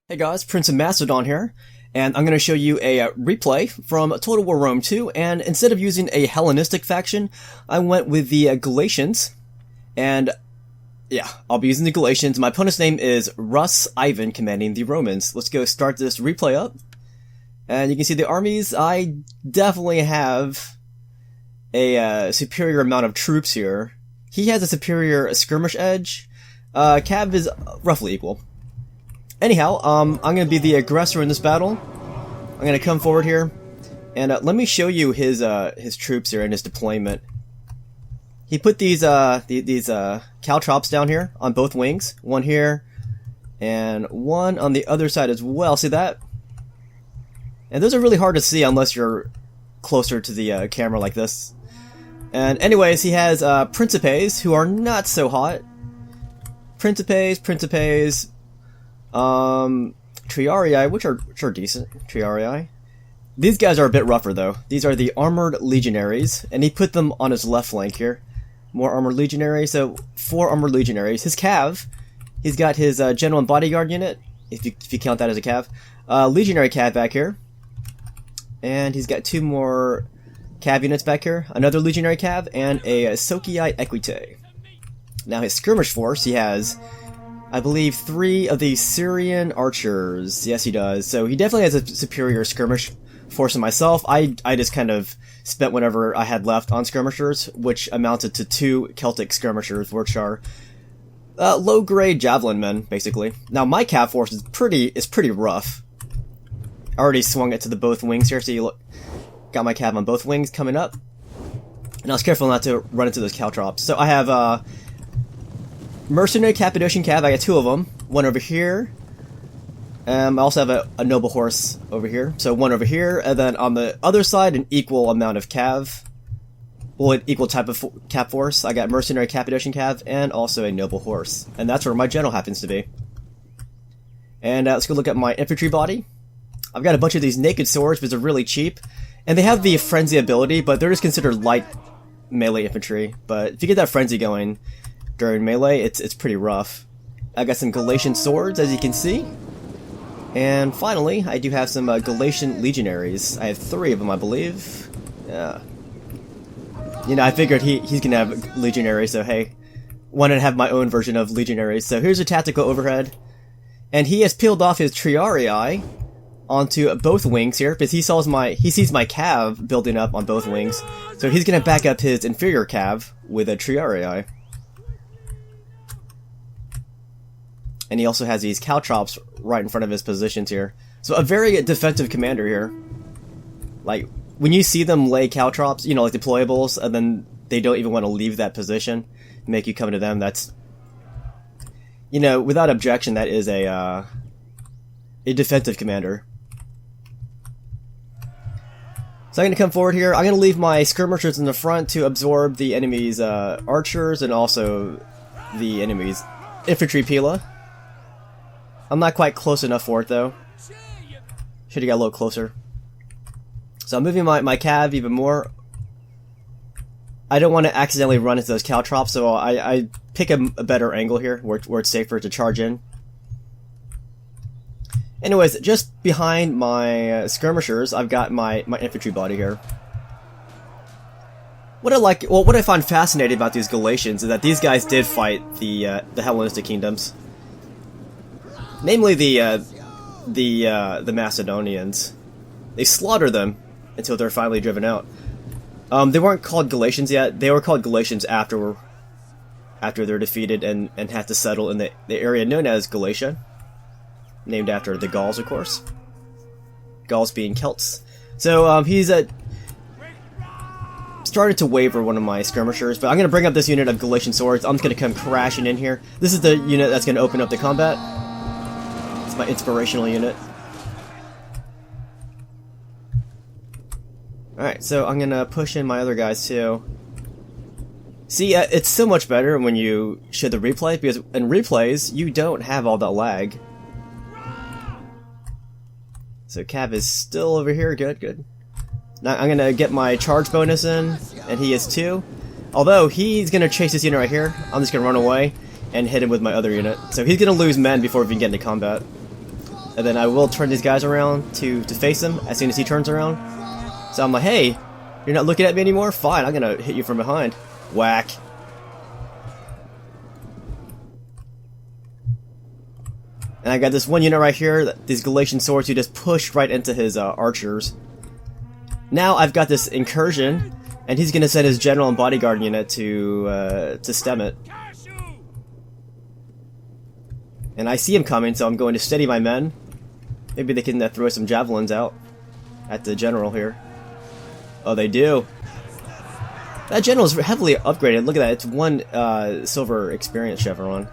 Hey guys, Prince of Macedon here, and I'm going to show you a replay from Total War Rome 2, and instead of using a Hellenistic faction, I went with the Galatians, and yeah, I'll be using the Galatians. My opponent's name is RUS-iVAN, commanding the Romans. Let's go start this replay up, and you can see the armies. I definitely have a superior amount of troops here. He has a superior skirmish edge. Cav is roughly equal. Anyhow, I'm going to be the aggressor in this battle. I'm going to come forward here, and let me show you his troops here and his deployment. He put these caltrops down here on both wings, one here, and one on the other side as well. See that? And those are really hard to see unless you're closer to the camera like this. And anyways, he has Principes, who are not so hot. Principes. Triarii, which are decent. Triarii. These guys are a bit rougher though. These are the armored legionaries, and he put them on his left flank here. More armored legionaries, so 4 armored legionaries. His cav, he's got his general and bodyguard unit, if you count that as a cav. Legionary cav back here, and he's got 2 more cav units back here. Another legionary cav and a Socii Equite. Now his skirmish force, he has, I believe, 3 of the Syrian archers. Yes, he does. So he definitely has a superior skirmish force than myself. I just kind of spent whatever I had left on skirmishers, which amounted to 2 Celtic skirmishers, which are low-grade javelin men, basically. Now my cav force is pretty rough. I already swung it to the both wings here, so you look, got my cav on both wings coming up. And I was careful not to run into those caltrops. So I have mercenary Cappadocian cav. I got 2 of them. One over here. I also have a noble horse over here. So 1 over here, and then on the other side, an equal amount of cav. Well, an equal type of cap force. I got mercenary Cappadocian cav and also a noble horse. And that's where my general happens to be. And let's go look at my infantry body. I've got a bunch of these naked swords, because they're really cheap. And they have the frenzy ability, but they're just considered light melee infantry. But if you get that frenzy going during melee, it's pretty rough. I got some Galatian swords, as you can see. And finally, I do have some Galatian legionaries. I have 3 of them, I believe. Yeah. You know, I figured he's gonna have legionaries, so hey, wanted to have my own version of legionaries. So here's a tactical overhead. And he has peeled off his Triarii onto both wings here, because he sees my cav building up on both wings. So he's gonna back up his inferior cav with a Triarii. And he also has these caltrops right in front of his positions here. So a very defensive commander here. Like, when you see them lay caltrops, you know, like deployables, and then they don't even want to leave that position, make you come to them, that's, you know, without objection, that is a defensive commander. So I'm going to come forward here. I'm going to leave my skirmishers in the front to absorb the enemy's archers and also the enemy's infantry pila. I'm not quite close enough for it though. Should've got a little closer. So I'm moving my cav even more. I don't want to accidentally run into those caltrops, so I pick a better angle here where it's safer to charge in. Anyways, just behind my skirmishers, I've got my infantry body here. What I find fascinating about these Galatians is that these guys did fight the Hellenistic kingdoms. Namely the Macedonians. They slaughter them until they're finally driven out. They weren't called Galatians yet. They were called Galatians after they're defeated and have to settle in the area known as Galatia, named after the Gauls, of course. Gauls being Celts. So he's started to waver one of my skirmishers, but I'm going to bring up this unit of Galatian swords. I'm just going to come crashing in here. This is the unit that's going to open up the combat. It's my inspirational unit. Alright, so I'm gonna push in my other guys too. See, it's so much better when you show the replay, because in replays, you don't have all that lag. So Cav is still over here, good. Now I'm gonna get my charge bonus in, and he is too. Although, he's gonna chase this unit right here. I'm just gonna run away and hit him with my other unit. So he's gonna lose men before we can get into combat. and then I will turn these guys around to face him as soon as he turns around. So I'm like, hey, you're not looking at me anymore? Fine, I'm gonna hit you from behind. Whack. And I got this one unit right here, these Galatian swords, who just pushed right into his archers. Now I've got this incursion, and he's gonna send his general and bodyguard unit to stem it. And I see him coming, so I'm going to steady my men. Maybe they can throw some javelins out at the general here. Oh, they do. That general is heavily upgraded. Look at that. It's 1 silver experience chevron.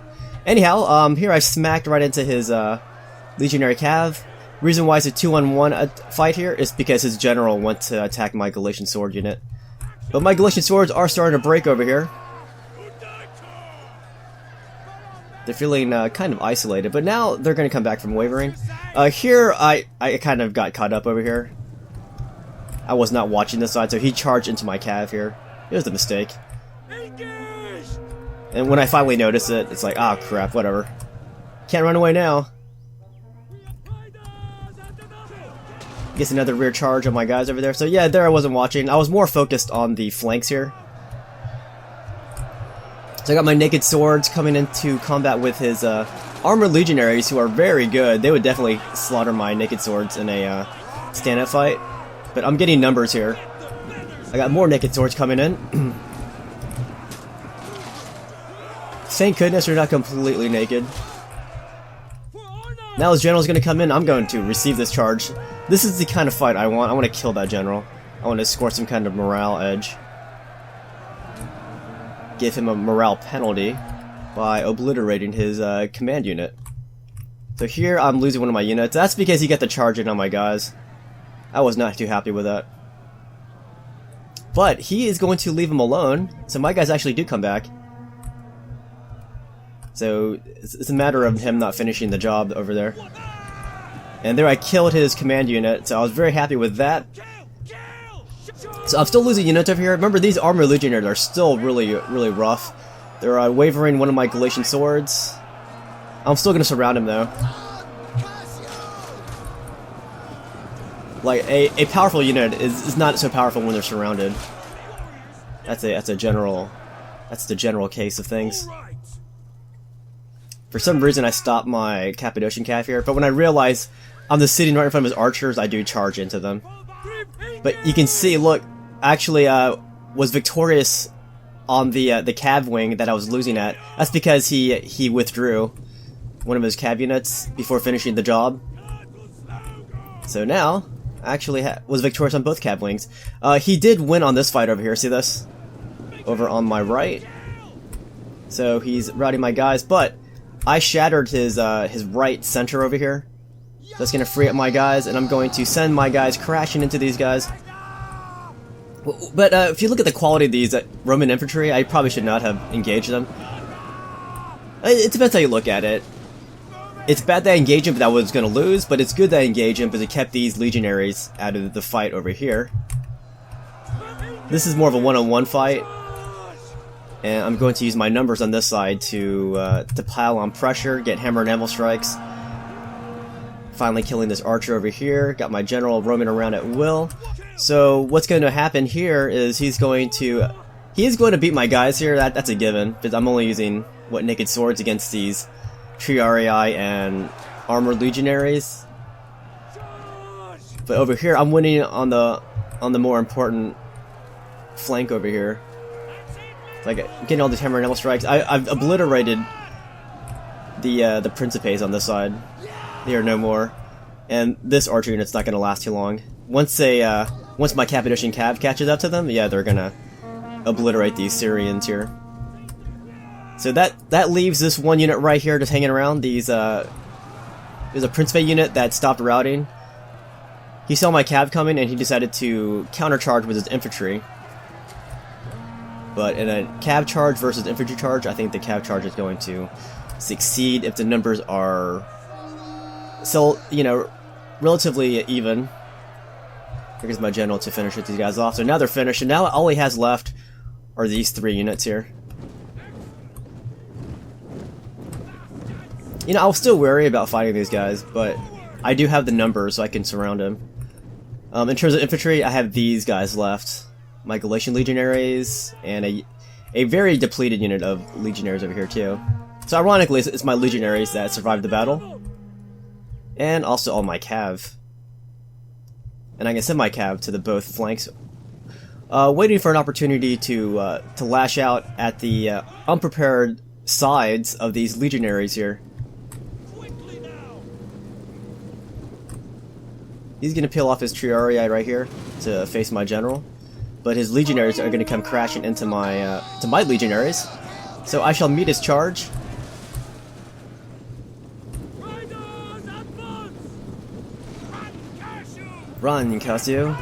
Anyhow, here I smacked right into his legionary cav. Reason why it's a 2-on-1 fight here is because his general went to attack my Galatian sword unit. But my Galatian swords are starting to break over here. They're feeling kind of isolated, but now they're going to come back from wavering. Here, I kind of got caught up over here. I was not watching this side, so he charged into my cav here. It was a mistake. And when I finally notice it, it's like, ah, crap, whatever. Can't run away now. Gets another rear charge on my guys over there. So yeah, there I wasn't watching. I was more focused on the flanks here. So I got my naked swords coming into combat with his armored legionaries, who are very good. They would definitely slaughter my naked swords in a stand-up fight. But I'm getting numbers here. I got more naked swords coming in. Thank goodness you're not completely naked. Now his general's gonna come in. I'm going to receive this charge. This is the kind of fight I want. I want to kill that general. I want to score some kind of morale edge. Give him a morale penalty by obliterating his command unit. So here I'm losing one of my units. That's because he got the charge in on my guys. I was not too happy with that. But he is going to leave him alone, so my guys actually do come back. So it's a matter of him not finishing the job over there. And there I killed his command unit, so I was very happy with that. So I'm still losing units over here. Remember, these armored legionnaires are still really rough. They're wavering one of my Galatian swords. I'm still going to surround him though. Like, a powerful unit is not so powerful when they're surrounded. That's the general case of things. For some reason I stopped my Cappadocian cav here, but when I realize I'm just sitting right in front of his archers, I do charge into them. But you can see, look, actually was victorious on the cav wing that I was losing at. That's because he withdrew one of his cav units before finishing the job. So now, actually was victorious on both cav wings. He did win on this fight over here, see this? Over on my right. So he's routing my guys, but I shattered his right center over here. That's going to free up my guys, and I'm going to send my guys crashing into these guys. But if you look at the quality of these Roman infantry, I probably should not have engaged them. It depends how you look at it. It's bad that I engaged him, but I was going to lose, but it's good that I engaged him because it kept these legionaries out of the fight over here. This is more of a one-on-one fight. And I'm going to use my numbers on this side to pile on pressure, get hammer and anvil strikes. Finally killing this archer over here. Got my general roaming around at will. So what's going to happen here is he is going to beat my guys here. That's a given, because I'm only using naked swords against these Triarii and armored legionaries. But over here I'm winning on the more important flank over here. Like getting all these hammer and anvil strikes. I've obliterated the Principes on this side. They are no more. And this archer unit's not going to last too long. Once my Cappadocian cav catches up to them, yeah, they're going to obliterate these Syrians here. So that leaves this one unit right here just hanging around. There's a Principe unit that stopped routing. He saw my cav coming and he decided to countercharge with his infantry. But in a cav charge versus infantry charge, I think the cav charge is going to succeed if the numbers are still, relatively even. Here's my general to finish with these guys off. So now they're finished, and now all he has left are these 3 units here. I was still wary about fighting these guys, but I do have the numbers, so I can surround him. In terms of infantry, I have these guys left. My Galatian legionaries, and a very depleted unit of legionaries over here too. So ironically, it's my legionaries that survived the battle. And also all my cav. And I can send my cav to the both flanks, waiting for an opportunity to lash out at the unprepared sides of these legionaries here. He's gonna peel off his Triarii right here to face my general, but his legionaries are gonna come crashing into my legionaries. So I shall meet his charge. Run, Cassio.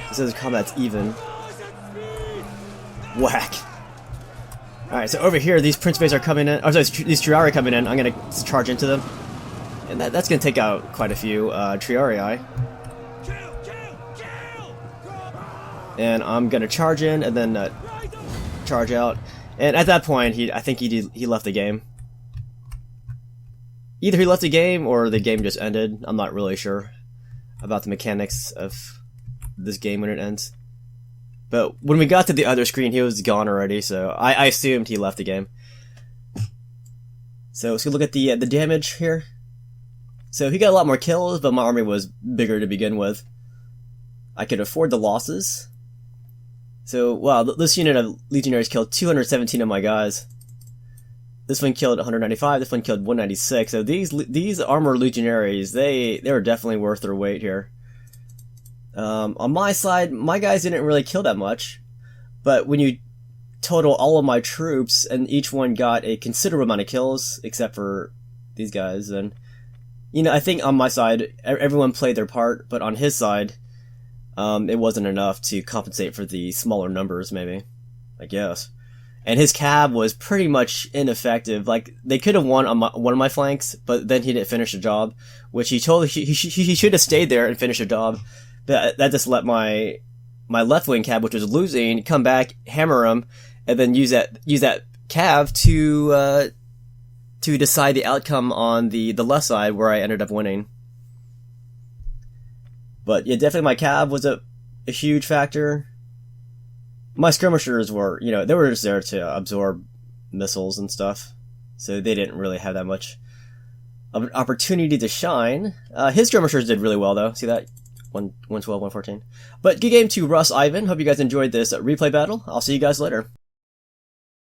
It says combat's even. Whack. Alright, so over here, these Principes are coming in. Oh, sorry, these Triarii coming in. I'm gonna charge into them. And that's gonna take out quite a few Triarii. And I'm gonna charge in and then charge out. And at that point, I think he left the game. Either he left the game or the game just ended. I'm not really sure about the mechanics of this game when it ends. But when we got to the other screen, he was gone already, so I assumed he left the game. So let's go look at the damage here. So he got a lot more kills, but my army was bigger to begin with. I could afford the losses. So, wow, this unit of legionaries killed 217 of my guys. This one killed 195, this one killed 196. So these armored legionaries, they were definitely worth their weight here. On my side, my guys didn't really kill that much, but when you total all of my troops and each one got a considerable amount of kills, except for these guys, then, you know, I think on my side, everyone played their part, but on his side, it wasn't enough to compensate for the smaller numbers, maybe, I guess. And his cab was pretty much ineffective. Like, they could have won on one of my flanks, but then he didn't finish the job, which he should have stayed there and finished the job. But that just let my left wing cab, which was losing, come back, hammer him, and then use that cav to decide the outcome on the left side, where I ended up winning. But yeah, definitely my cab was a huge factor. My skirmishers were, you know, they were just there to absorb missiles and stuff, so they didn't really have that much of an opportunity to shine. His skirmishers did really well, though. See that? 112, 114. But good game to RUS-iVAN. Hope you guys enjoyed this replay battle. I'll see you guys later.